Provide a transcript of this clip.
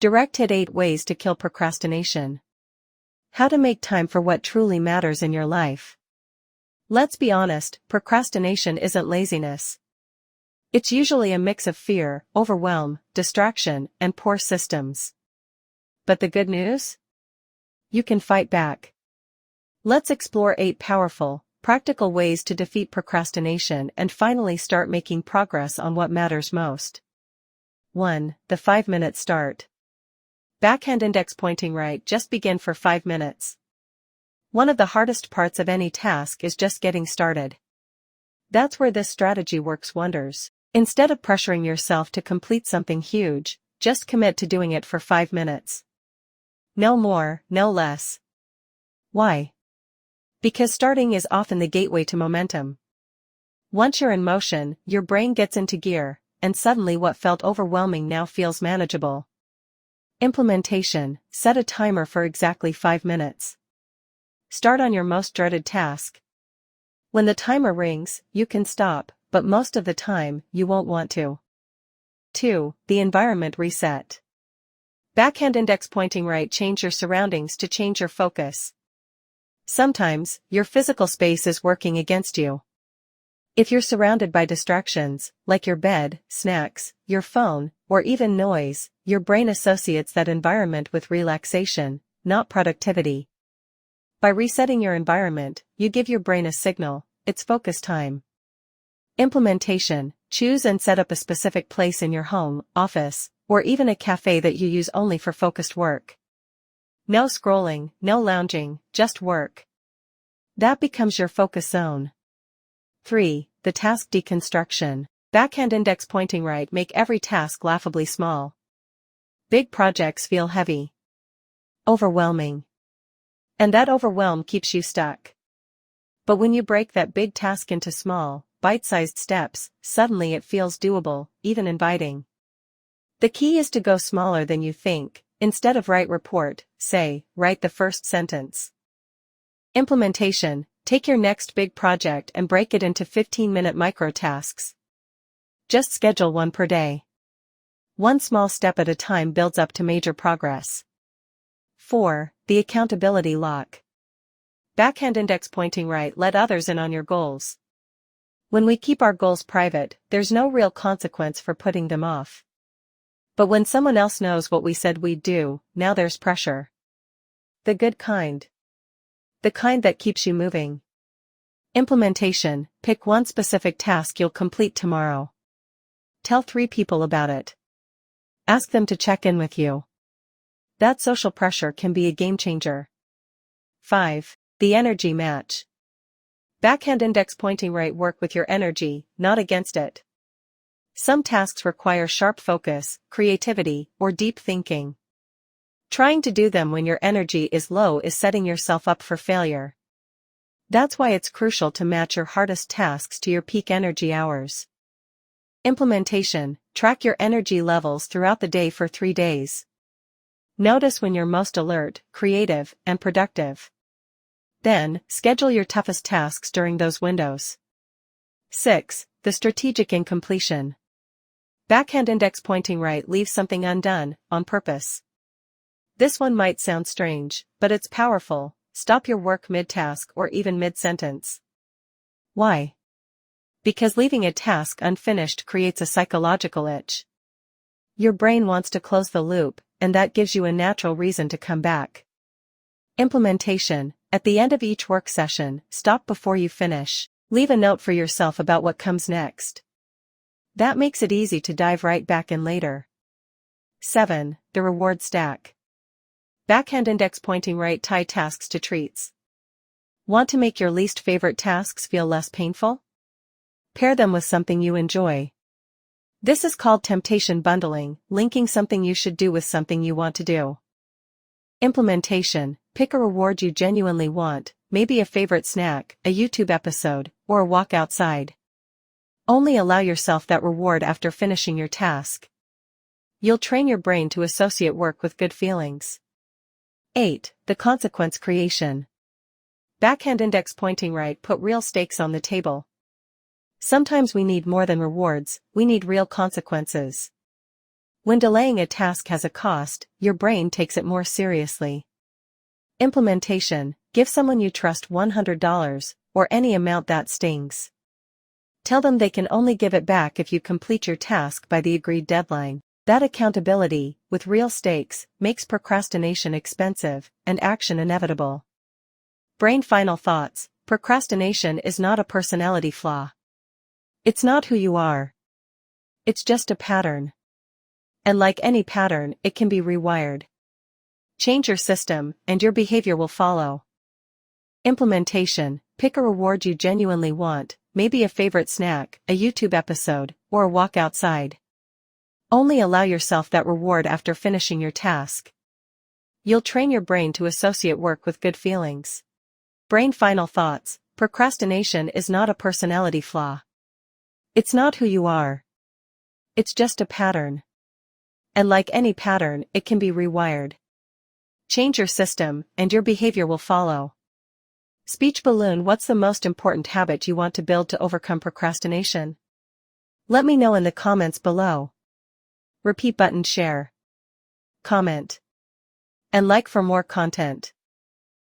Direct hit 8 ways to kill procrastination. How to make time for what truly matters in your life. Let's be honest, procrastination isn't laziness. It's usually a mix of fear, overwhelm, distraction, and poor systems. But the good news? You can fight back. Let's explore 8 powerful, practical ways to defeat procrastination and finally start making progress on what matters most. 1. The 5-minute start. Backhand index pointing right. Just begin for 5 minutes. One of the hardest parts of any task is just getting started. That's where this strategy works wonders. Instead of pressuring yourself to complete something huge, just commit to doing it for 5 minutes. No more, no less. Why? Because starting is often the gateway to momentum. Once you're in motion, your brain gets into gear, and suddenly what felt overwhelming now feels manageable. Implementation. Set a timer for exactly 5 minutes. Start on your most dreaded task. When the timer rings, you can stop, but most of the time, you won't want to. 2. The environment reset. Backhand index pointing right. Change your surroundings to change your focus. Sometimes, your physical space is working against you. If you're surrounded by distractions, like your bed, snacks, your phone, or even noise, your brain associates that environment with relaxation, not productivity. By resetting your environment, you give your brain a signal, it's focus time. Implementation. Choose and set up a specific place in your home, office, or even a cafe that you use only for focused work. No scrolling, no lounging, just work. That becomes your focus zone. 3. The task deconstruction. Backhand index pointing right. Make every task laughably small. Big projects feel heavy. Overwhelming. And that overwhelm keeps you stuck. But when you break that big task into small, bite-sized steps, suddenly it feels doable, even inviting. The key is to go smaller than you think. Instead of write report, say, write the first sentence. Implementation. Take your next big project and break it into 15-minute micro-tasks. Just schedule one per day. One small step at a time builds up to major progress. 4. The accountability lock. Backhand index pointing right. Let others in on your goals. When we keep our goals private, there's no real consequence for putting them off. But when someone else knows what we said we'd do, now there's pressure. The good kind. The kind that keeps you moving. Implementation. Pick one specific task you'll complete tomorrow. Tell 3 people about it. Ask them to check in with you. That social pressure can be a game changer. 5. The energy match. Backhand index pointing right. Work with your energy, not against it. Some tasks require sharp focus, creativity, or deep thinking. Trying to do them when your energy is low is setting yourself up for failure. That's why it's crucial to match your hardest tasks to your peak energy hours. Implementation. Track your energy levels throughout the day for 3 days. Notice when you're most alert, creative, and productive. Then, schedule your toughest tasks during those windows. 6. The strategic incompletion. Backhand index pointing right. Leave something undone, on purpose. This one might sound strange, but it's powerful. Stop your work mid-task or even mid-sentence. Why? Because leaving a task unfinished creates a psychological itch. Your brain wants to close the loop, and that gives you a natural reason to come back. Implementation. At the end of each work session, stop before you finish. Leave a note for yourself about what comes next. That makes it easy to dive right back in later. 7. The reward stack. Backhand index pointing right. Tie tasks to treats. Want to make your least favorite tasks feel less painful? Pair them with something you enjoy. This is called temptation bundling, linking something you should do with something you want to do. Implementation. Pick a reward you genuinely want, maybe a favorite snack, a YouTube episode, or a walk outside. Only allow yourself that reward after finishing your task. You'll train your brain to associate work with good feelings. 8. The consequence creation. Backhand index pointing right. Put real stakes on the table. Sometimes we need more than rewards, we need real consequences. When delaying a task has a cost, your brain takes it more seriously. Implementation: give someone you trust $100, or any amount that stings. Tell them they can only give it back if you complete your task by the agreed deadline. That accountability, with real stakes, makes procrastination expensive, and action inevitable. Brain final thoughts: procrastination is not a personality flaw. It's not who you are. It's just a pattern. And like any pattern, it can be rewired. Change your system, and your behavior will follow. Implementation: pick a reward you genuinely want, maybe a favorite snack, a YouTube episode, or a walk outside. Only allow yourself that reward after finishing your task. You'll train your brain to associate work with good feelings. Brain final thoughts: procrastination is not a personality flaw. It's not who you are. It's just a pattern. And like any pattern, it can be rewired. Change your system, and your behavior will follow. Speech balloon: what's the most important habit you want to build to overcome procrastination? Let me know in the comments below. Repeat button: share, comment, and like for more content.